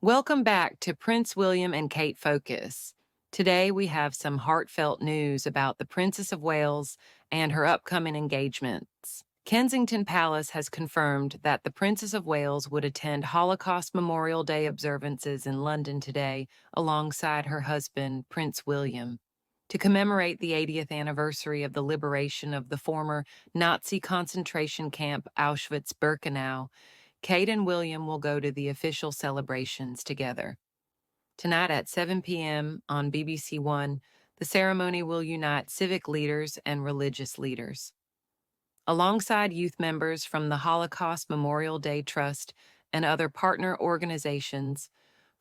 Welcome back to Prince William and Kate Focus. Today we have some heartfelt news about the Princess of Wales and her upcoming engagements. Kensington Palace has confirmed that the Princess of Wales would attend Holocaust Memorial Day observances in London today alongside her husband, Prince William. To commemorate the 80th anniversary of the liberation of the former Nazi concentration camp Auschwitz-Birkenau, Kate and William will go to the official celebrations together. Tonight at 7 p.m. on BBC One, the ceremony will unite civic leaders and religious leaders. Alongside youth members from the Holocaust Memorial Day Trust and other partner organizations,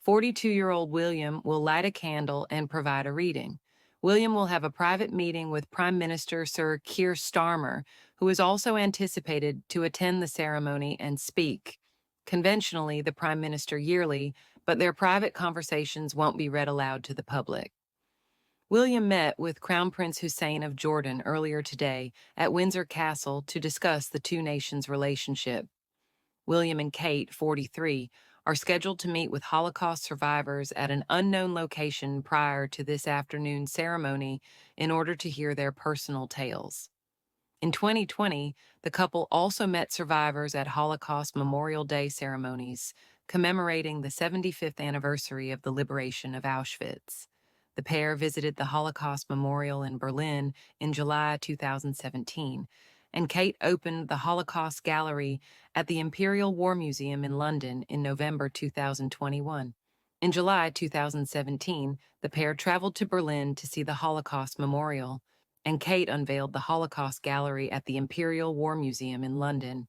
42-year-old William will light a candle and provide a reading. William will have a private meeting with Prime Minister Sir Keir Starmer, who is also anticipated to attend the ceremony and speak. Conventionally, the Prime Minister yearly, but their private conversations won't be read aloud to the public. William met with Crown Prince Hussein of Jordan earlier today at Windsor Castle to discuss the two nations' relationship. William and Kate, 43, are scheduled to meet with Holocaust survivors at an unknown location prior to this afternoon's ceremony in order to hear their personal tales. In 2020, the couple also met survivors at Holocaust Memorial Day ceremonies, commemorating the 75th anniversary of the liberation of Auschwitz. The pair visited the Holocaust Memorial in Berlin in July 2017, and Kate opened the Holocaust Gallery at the Imperial War Museum in London in November 2021. In July 2017, the pair traveled to Berlin to see the Holocaust Memorial, and Kate unveiled the Holocaust Gallery at the Imperial War Museum in London.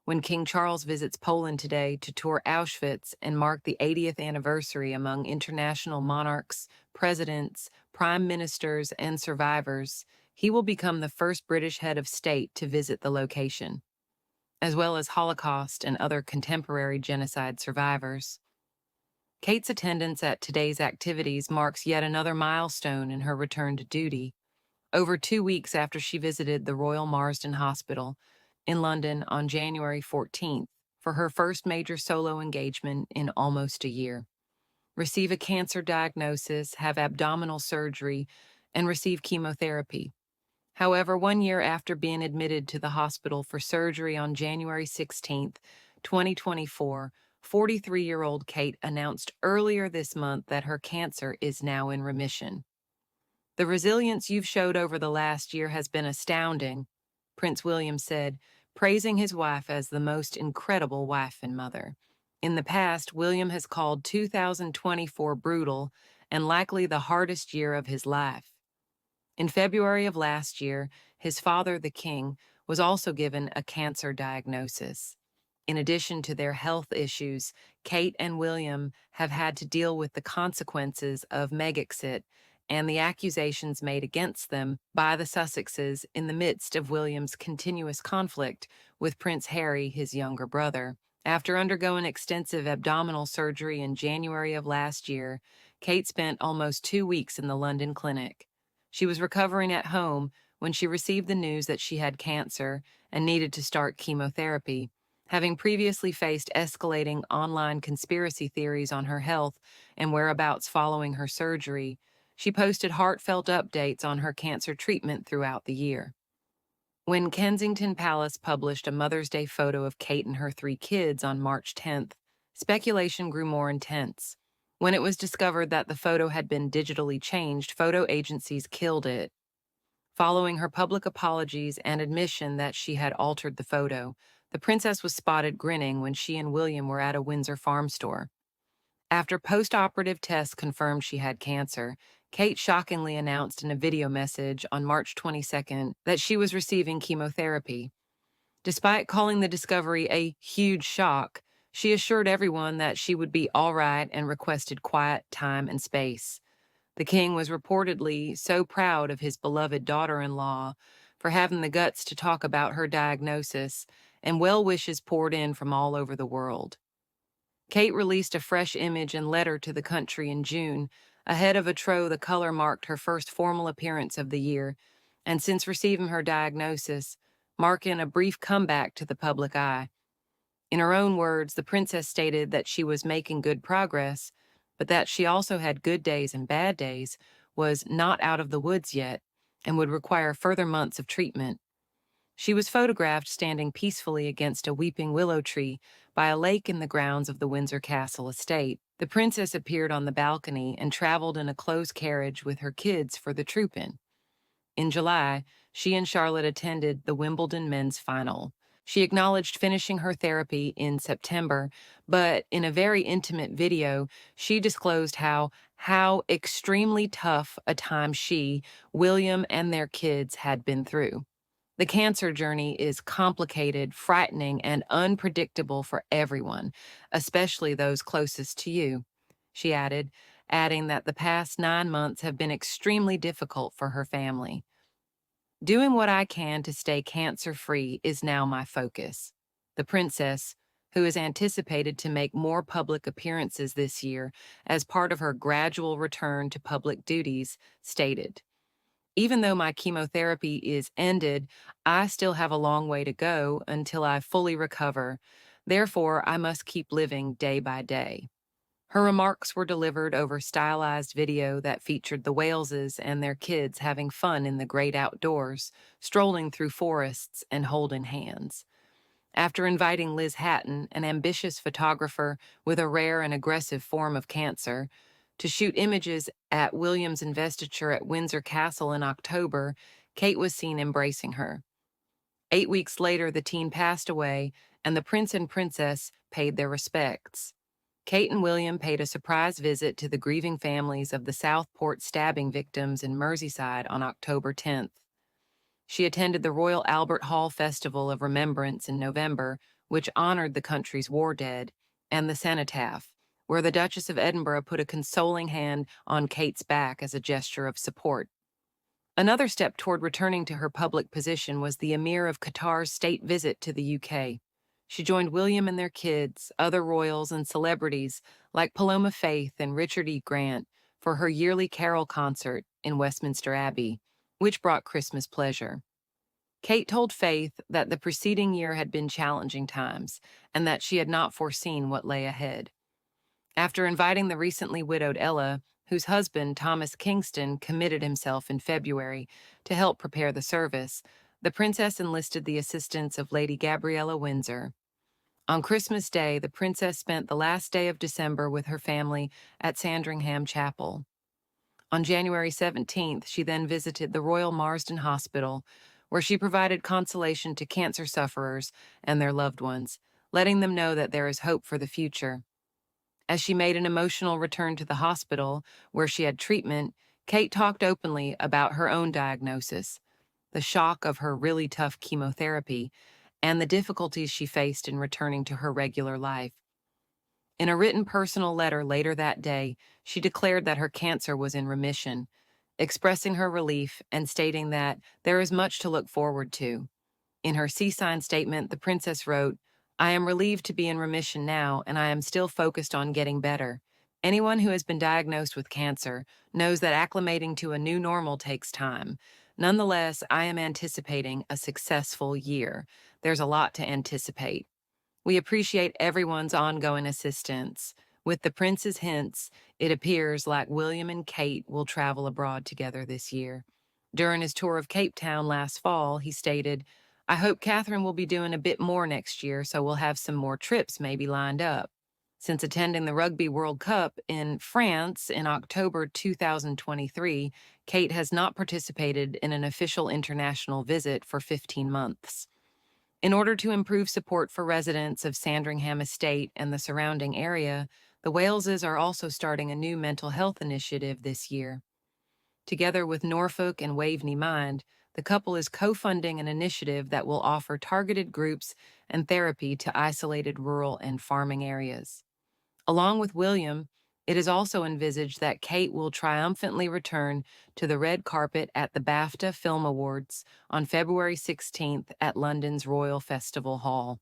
When King Charles visits Poland today to tour Auschwitz and mark the 80th anniversary among international monarchs, presidents, prime ministers, and survivors, he will become the first British head of state to visit the location, as well as Holocaust and other contemporary genocide survivors. Kate's attendance at today's activities marks yet another milestone in her return to duty, over 2 weeks after she visited the Royal Marsden Hospital in London on January 14th for her first major solo engagement in almost a year. Receive a cancer diagnosis, have abdominal surgery, and receive chemotherapy. However, 1 year after being admitted to the hospital for surgery on January 16th, 2024, 43-year-old Kate announced earlier this month that her cancer is now in remission. "The resilience you've showed over the last year has been astounding," Prince William said, praising his wife as the most incredible wife and mother. In the past, William has called 2024 brutal and likely the hardest year of his life. In February of last year, his father, the king, was also given a cancer diagnosis. In addition to their health issues, Kate and William have had to deal with the consequences of Megxit and the accusations made against them by the Sussexes in the midst of William's continuous conflict with Prince Harry, his younger brother. After undergoing extensive abdominal surgery in January of last year, Kate spent almost 2 weeks in the London clinic. She was recovering at home when she received the news that she had cancer and needed to start chemotherapy. Having previously faced escalating online conspiracy theories on her health and whereabouts following her surgery, she posted heartfelt updates on her cancer treatment throughout the year. When Kensington Palace published a Mother's Day photo of Kate and her 3 kids on March 10th, speculation grew more intense. When it was discovered that the photo had been digitally changed, photo agencies killed it. Following her public apologies and admission that she had altered the photo, the princess was spotted grinning when she and William were at a Windsor farm store. After post-operative tests confirmed she had cancer, Kate shockingly announced in a video message on March 22nd that she was receiving chemotherapy. Despite calling the discovery a huge shock, she assured everyone that she would be all right and requested quiet time and space. The king was reportedly so proud of his beloved daughter-in-law for having the guts to talk about her diagnosis, and well wishes poured in from all over the world. Kate released a fresh image and letter to the country in June, ahead of a the color marked her first formal appearance of the year, and since receiving her diagnosis, marking a brief comeback to the public eye. In her own words, the princess stated that she was making good progress, but that she also had good days and bad days, was not out of the woods yet, and would require further months of treatment. She was photographed standing peacefully against a weeping willow tree by a lake in the grounds of the Windsor Castle estate. The princess appeared on the balcony and traveled in a closed carriage with her kids for the troop-in. In July, she and Charlotte attended the Wimbledon men's final. She acknowledged finishing her therapy in September, but in a very intimate video, she disclosed how extremely tough a time she, William, and their kids had been through. The cancer journey is complicated, frightening, and unpredictable for everyone, especially those closest to you, she added, adding that the past 9 months have been extremely difficult for her family. Doing what I can to stay cancer-free is now my focus. The princess, who is anticipated to make more public appearances this year as part of her gradual return to public duties, stated. Even though my chemotherapy is ended, I still have a long way to go until I fully recover. Therefore, I must keep living day by day. Her remarks were delivered over stylized video that featured the Waleses and their kids having fun in the great outdoors, strolling through forests and holding hands. After inviting Liz Hatton, an ambitious photographer with a rare and aggressive form of cancer, to shoot images at William's investiture at Windsor Castle in October, Kate was seen embracing her. 8 weeks later, the teen passed away, and the prince and princess paid their respects. Kate and William paid a surprise visit to the grieving families of the Southport stabbing victims in Merseyside on October 10th. She attended the Royal Albert Hall Festival of Remembrance in November, which honored the country's war dead, and the cenotaph, where the Duchess of Edinburgh put a consoling hand on Kate's back as a gesture of support. Another step toward returning to her public position was the Emir of Qatar's state visit to the UK. She joined William and their kids, other royals, and celebrities like Paloma Faith and Richard E. Grant for her yearly carol concert in Westminster Abbey, which brought Christmas pleasure. Kate told Faith that the preceding year had been challenging times and that she had not foreseen what lay ahead. After inviting the recently widowed Ella, whose husband, Thomas Kingston, committed himself in February to help prepare the service, the princess enlisted the assistance of Lady Gabriella Windsor. On Christmas Day, the princess spent the last day of December with her family at Sandringham Chapel. On January 17th, she then visited the Royal Marsden Hospital, where she provided consolation to cancer sufferers and their loved ones, letting them know that there is hope for the future. As she made an emotional return to the hospital, where she had treatment, Kate talked openly about her own diagnosis, the shock of her really tough chemotherapy, and the difficulties she faced in returning to her regular life. In a written personal letter later that day, she declared that her cancer was in remission, expressing her relief and stating that there is much to look forward to. In her C-sign statement, the princess wrote, "I am relieved to be in remission now, and I am still focused on getting better. Anyone who has been diagnosed with cancer knows that acclimating to a new normal takes time. Nonetheless, I am anticipating a successful year. There's a lot to anticipate. We appreciate everyone's ongoing assistance. With the prince's hints, it appears like William and Kate will travel abroad together this year." During his tour of Cape Town last fall, he stated, "I hope Catherine will be doing a bit more next year, so we'll have some more trips maybe lined up." Since attending the Rugby World Cup in France in October 2023, Kate has not participated in an official international visit for 15 months. In order to improve support for residents of Sandringham Estate and the surrounding area, the Waleses are also starting a new mental health initiative this year. Together with Norfolk and Waveney Mind, the couple is co-funding an initiative that will offer targeted groups and therapy to isolated rural and farming areas. Along with William, it is also envisaged that Kate will triumphantly return to the red carpet at the BAFTA Film Awards on February 16th at London's Royal Festival Hall.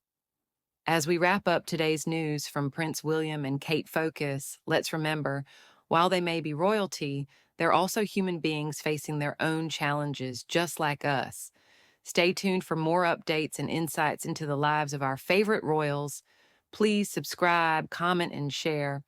As we wrap up today's news from Prince William and Kate Focus, let's remember, while they may be royalty, they're also human beings facing their own challenges just like us. Stay tuned for more updates and insights into the lives of our favorite royals. Please subscribe, comment, and share.